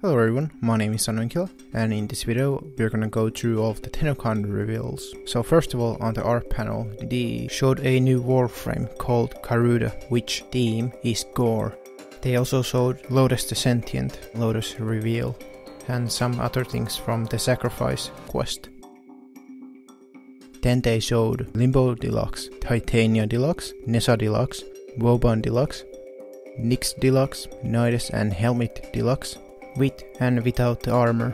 Hello everyone, my name is Killah, and in this video we're gonna go through all of the TennoCon reveals. So first of all, on the art panel, they showed a new Warframe called Garuda, which theme is gore. They also showed Lotus the Sentient, Lotus reveal, and some other things from the Sacrifice quest. Then they showed Limbo Deluxe, Titania Deluxe, Nessa Deluxe, Woban Deluxe, Nyx Deluxe, Nidus and Helmet Deluxe, with and without the armor.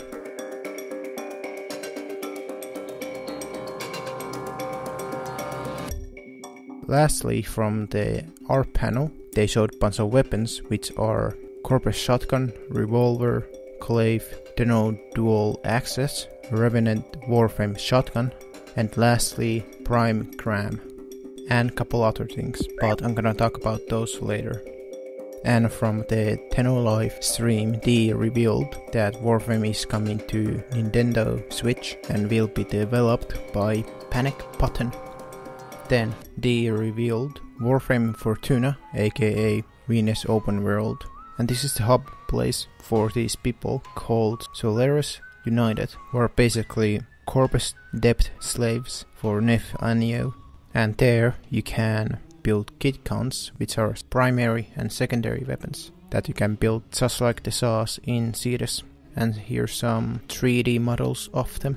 Lastly, from the art panel, they showed a bunch of weapons, which are Corpus Shotgun, Revolver, Glyph, Tenno Dual Access, Revenant Warframe Shotgun, and lastly Prime Gram, and couple other things, but I'm gonna talk about those later. And from the Tenno live stream, they revealed that Warframe is coming to Nintendo Switch and will be developed by Panic Button. Then they revealed Warframe Fortuna, aka Venus Open World, and this is the hub place for these people called Solaris United, who are basically Corpus Depth slaves for Nef Anio, and there you can build kit counts, which are primary and secondary weapons that you can build just like the saws in Cetus. And here's some 3D models of them.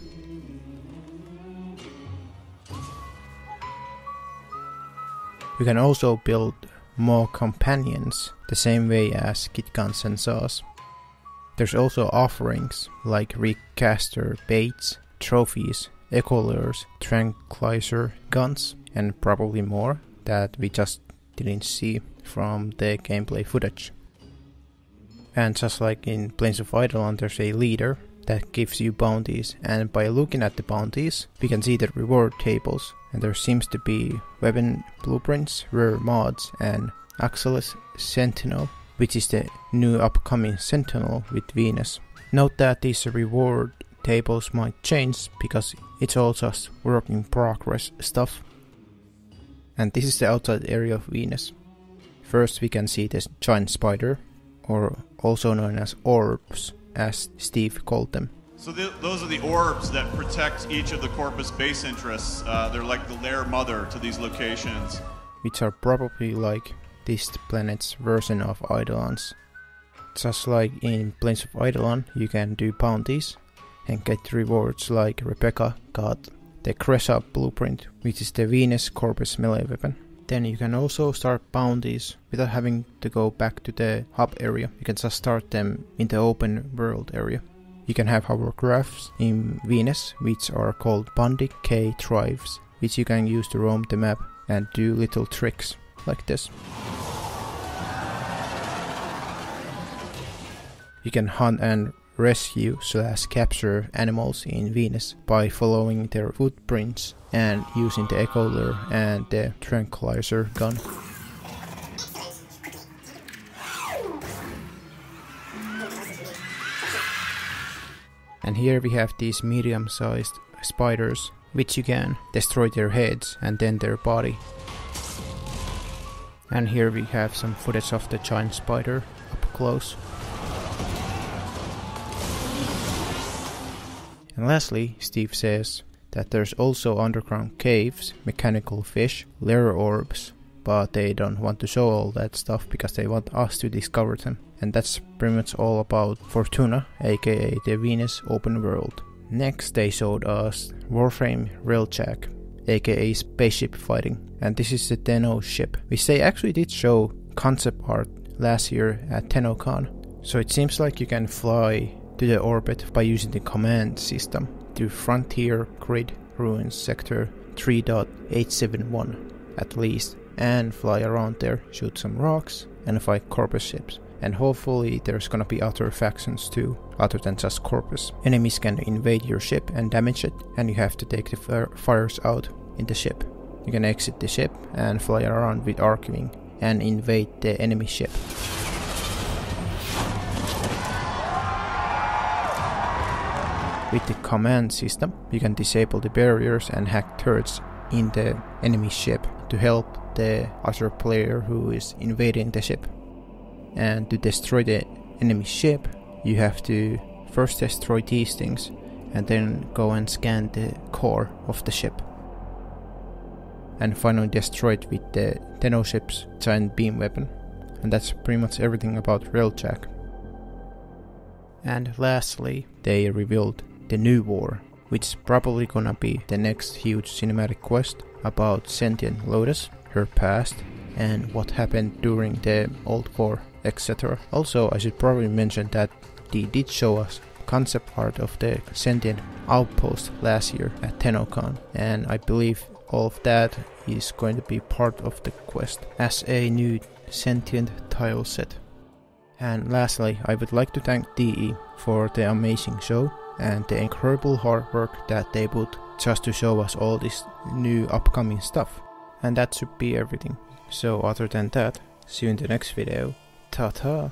You can also build more companions the same way as kit counts and saws. There's also offerings like recaster baits, trophies, echo lures, tranquilizer guns, and probably more that we just didn't see from the gameplay footage. And just like in Plains of Eidolon, there's a leader that gives you bounties, and by looking at the bounties we can see the reward tables, and there seems to be weapon blueprints, rare mods, and Axelis Sentinel, which is the new upcoming Sentinel with Venus. Note that these reward tables might change because it's all just work in progress stuff. And this is the outside area of Venus. First we can see this giant spider, or also known as orbs, as Steve called them. So those are the orbs that protect each of the Corpus base interests. They're like the lair mother to these locations. Which are probably like this planet's version of Eidolons. Just like in Plains of Eidolon, you can do bounties and get rewards like Rebecca got the Cressa blueprint, which is the Venus Corpus melee weapon. Then you can also start bounties without having to go back to the hub area. You can just start them in the open world area. You can have hovercrafts in Venus, which are called Bundy K Drives, which you can use to roam the map and do little tricks like this. You can hunt and rescue / capture animals in Venus by following their footprints and using the echo lure and the tranquilizer gun. And here we have these medium-sized spiders, which you can destroy their heads and then their body. And here we have some footage of the giant spider up close. And lastly, Steve says that there's also underground caves, mechanical fish, lair orbs, but they don't want to show all that stuff because they want us to discover them. And that's pretty much all about Fortuna, aka the Venus open world. Next they showed us Warframe Railjack, aka Spaceship Fighting, and this is the Tenno ship, which they actually did show concept art last year at TennoCon. So it seems like you can fly to the orbit by using the command system to Frontier Grid Ruins Sector 3.871 at least, and fly around there, shoot some rocks, and fight Corpus ships. And hopefully there's gonna be other factions too, other than just Corpus. Enemies can invade your ship and damage it, and you have to take the fires out in the ship. You can exit the ship and fly around with Archwing and invade the enemy ship. With the command system, you can disable the barriers and hack turrets in the enemy ship to help the other player who is invading the ship. And to destroy the enemy ship, you have to first destroy these things and then go and scan the core of the ship. And finally destroy it with the Tenno ship's giant beam weapon. And that's pretty much everything about Railjack. And lastly, they revealed the new war, which is probably gonna be the next huge cinematic quest about sentient Lotus, her past, and what happened during the old war, etc. Also, I should probably mention that they did show us concept art of the sentient outpost last year at TennoCon, and I believe all of that is going to be part of the quest as a new sentient tile set. And lastly, I would like to thank DE for the amazing show and the incredible hard work that they put just to show us all this new upcoming stuff. And that should be everything. So other than that, see you in the next video. Ta-ta!